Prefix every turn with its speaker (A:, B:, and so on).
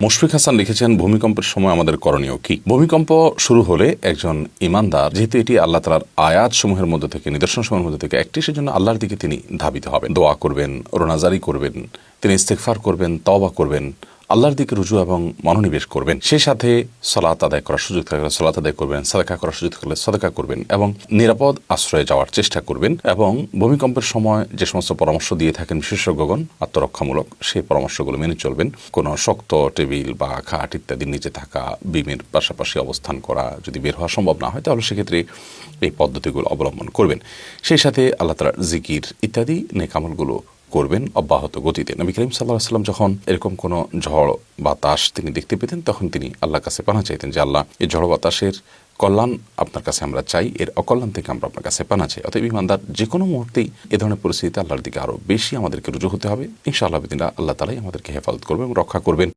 A: মুশফিক হাসান লিখেছেন, ভূমিকম্পের সময় আমাদের করণীয় কি? ভূমিকম্প শুরু হলে একজন ইমানদার, যেহেতু এটি আল্লাহ তাআলার আয়াত সমূহের মধ্যে থেকে, নিদর্শন সমূহের মধ্যে থেকে একটি, সেজন্য আল্লাহর দিকে তিনি ধাবিত হবেন, দোয়া করবেন, রোনাজারি করবেন, তিনি ইস্তেগফার করবেন, তওবা করবেন, আল্লাহর দিকে রুজু এবং মনোনিবেশ করবেন। সেই সাথে সালাত আদায় করার সুযোগ থাকলে সালাত আদায় করবেন, সাদাকা করার সুযোগ থাকলে সাদাকা করবেন এবং নিরাপদ আশ্রয়ে যাওয়ার চেষ্টা করবেন। এবং ভূমিকম্পের সময় যে সমস্ত পরামর্শ দিয়ে থাকেন বিশেষজ্ঞগণ আত্মরক্ষামূলক, সেই পরামর্শগুলো মেনে চলবেন। কোনো শক্ত টেবিল বা খাট ইত্যাদির নিচে থাকা, বিমের পাশাপাশি অবস্থান করা, যদি বের হওয়া সম্ভব না হয় তাহলে সেক্ষেত্রে এই পদ্ধতিগুলো অবলম্বন করবেন। সেই সাথে আল্লাহ তাআলার জিকির ইত্যাদি নেক আমলগুলো করবেন অব্যাহত গতিতে। নবী করিম সাল্লাল্লাহু আলাইহি ওয়াসাল্লাম যখন এরকম কোনো ঝড় বাতাস তিনি দেখতে পেতেন, তখন তিনি আল্লাহর কাছে পানাহ চাইতেন যে, আল্লাহ, এই ঝড় বাতাসের কল্যাণ আপনার কাছে আমরা চাই, এর অকল্যাণ থেকে আমরা আপনার কাছে পানাহ চাই। অতএব ইমানদার যে কোনো মুহূর্তেই এ ধরনের পরিস্থিতিতে আল্লাহর দিকে আরও বেশি আমাদেরকে রুজু হতে হবে। ইনশাআল্লাহ বিদিনা আল্লাহ তাআলাই আমাদেরকে হেফাজত করবেন এবং রক্ষা করবেন।